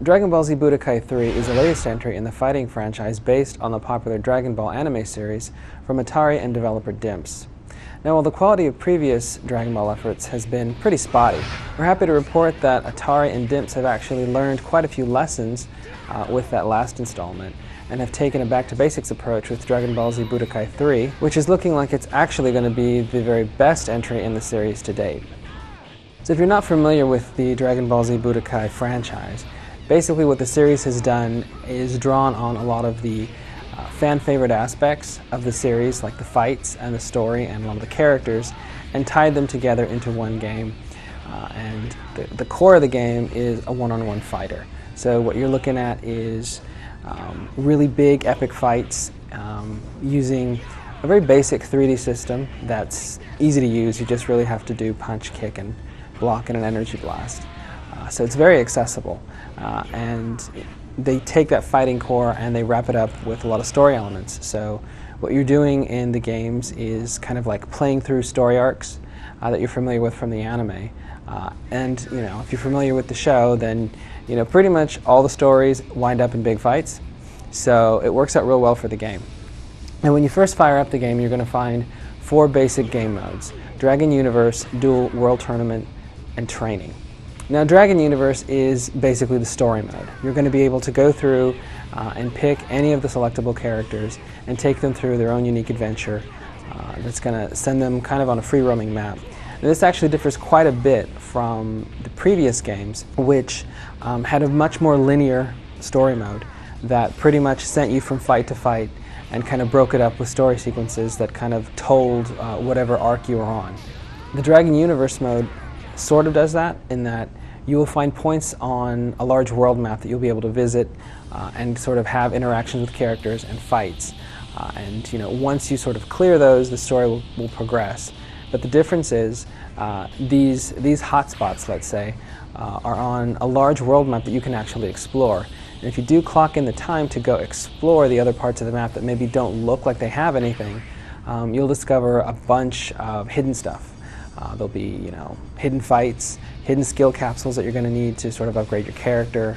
Dragon Ball Z Budokai 3 is the latest entry in the fighting franchise based on the popular Dragon Ball anime series from Atari and developer DIMPS. Now, while the quality of previous Dragon Ball efforts has been pretty spotty, we're happy to report that Atari and DIMPS have actually learned quite a few lessons with that last installment and have taken a back-to-basics approach with Dragon Ball Z Budokai 3, which is looking like it's actually going to be the very best entry in the series to date. So if you're not familiar with the Dragon Ball Z Budokai franchise, basically what the series has done is drawn on a lot of the fan-favorite aspects of the series, like the fights and the story and a lot of the characters, and tied them together into one game. And the core of the game is a one-on-one fighter. So what you're looking at is really big, epic fights using a very basic 3D system that's easy to use. You just really have to do punch, kick, and block and an energy blast. So it's very accessible, and they take that fighting core and they wrap it up with a lot of story elements. So what you're doing in the games is kind of like playing through story arcs that you're familiar with from the anime. And if you're familiar with the show, then pretty much all the stories wind up in big fights. So it works out real well for the game. And when you first fire up the game, you're going to find 4 basic game modes: Dragon Universe, Duel, World Tournament, and Training. Now, Dragon Universe is basically the story mode. You're going to be able to go through and pick any of the selectable characters and take them through their own unique adventure that's going to send them kind of on a free-roaming map. And this actually differs quite a bit from the previous games, which had a much more linear story mode that pretty much sent you from fight to fight and kind of broke it up with story sequences that kind of told whatever arc you were on. The Dragon Universe mode sort of does that, in that you will find points on a large world map that you'll be able to visit and sort of have interactions with characters and fights. And once you sort of clear those, the story will progress. But the difference is these hotspots, let's say, are on a large world map that you can actually explore. And if you do clock in the time to go explore the other parts of the map that maybe don't look like they have anything, you'll discover a bunch of hidden stuff. There'll be, hidden fights, hidden skill capsules that you're going to need to sort of upgrade your character,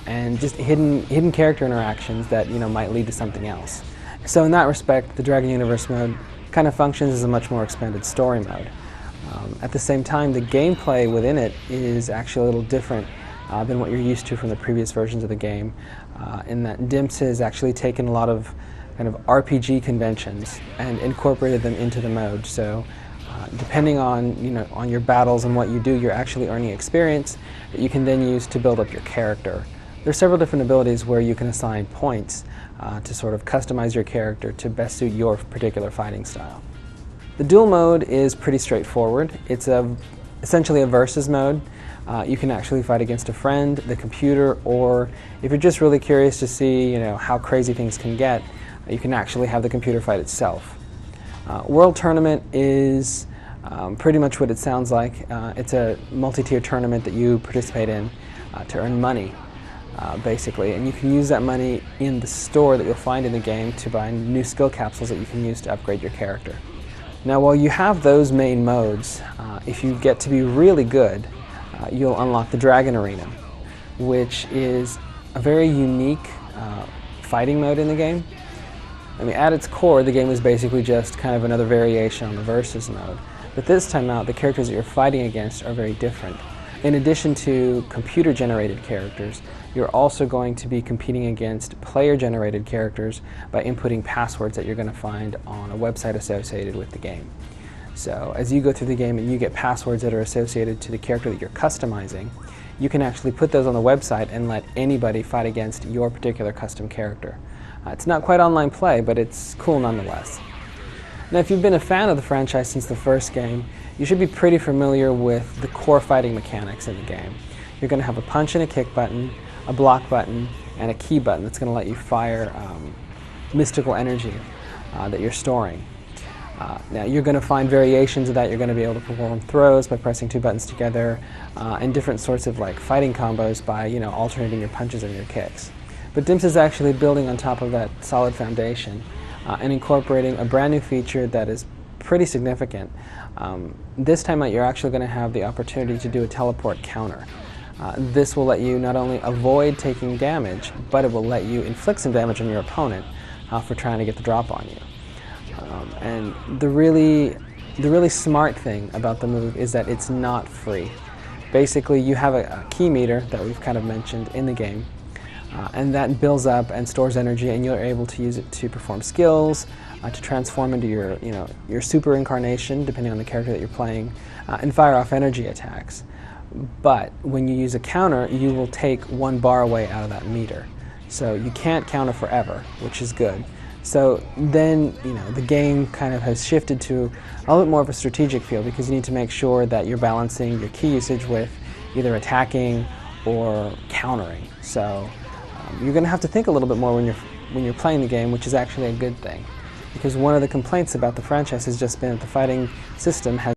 and just hidden character interactions that might lead to something else. So in that respect, the Dragon Universe mode kind of functions as a much more expanded story mode. At the same time, the gameplay within it is actually a little different than what you're used to from the previous versions of the game, in that DIMPS has actually taken a lot of kind of RPG conventions and incorporated them into the mode. So depending on on your battles and what you do, you're actually earning experience that you can then use to build up your character. There are several different abilities where you can assign points to sort of customize your character to best suit your particular fighting style. The duel mode is pretty straightforward. It's essentially a versus mode. You can actually fight against a friend, the computer, or if you're just really curious to see how crazy things can get, you can actually have the computer fight itself. World Tournament is pretty much what it sounds like. It's a multi-tier tournament that you participate in to earn money, basically. And you can use that money in the store that you'll find in the game to buy new skill capsules that you can use to upgrade your character. Now, while you have those main modes, if you get to be really good, you'll unlock the Dragon Arena, which is a very unique fighting mode in the game. I mean, at its core, the game is basically just kind of another variation on the versus mode. But this time out, the characters that you're fighting against are very different. In addition to computer-generated characters, you're also going to be competing against player-generated characters by inputting passwords that you're going to find on a website associated with the game. So as you go through the game and you get passwords that are associated to the character that you're customizing, you can actually put those on the website and let anybody fight against your particular custom character. It's not quite online play, but it's cool nonetheless. Now, if you've been a fan of the franchise since the first game, you should be pretty familiar with the core fighting mechanics in the game. You're going to have a punch and a kick button, a block button, and a key button that's going to let you fire mystical energy that you're storing. Now, you're going to find variations of that. You're going to be able to perform throws by pressing 2 buttons together, and different sorts of fighting combos by alternating your punches and your kicks. But DIMPS is actually building on top of that solid foundation and incorporating a brand new feature that is pretty significant. This time out, you're actually going to have the opportunity to do a teleport counter. This will let you not only avoid taking damage, but it will let you inflict some damage on your opponent for trying to get the drop on you. And the really smart thing about the move is that it's not free. Basically, you have a key meter that we've kind of mentioned in the game, and that builds up and stores energy, and you're able to use it to perform skills, to transform into your super incarnation, depending on the character that you're playing, and fire off energy attacks. But when you use a counter, you will take 1 bar away out of that meter. So you can't counter forever, which is good. So then, the game kind of has shifted to a little bit more of a strategic feel, because you need to make sure that you're balancing your key usage with either attacking or countering. So you're going to have to think a little bit more when you're playing the game, which is actually a good thing. Because one of the complaints about the franchise has just been that the fighting system has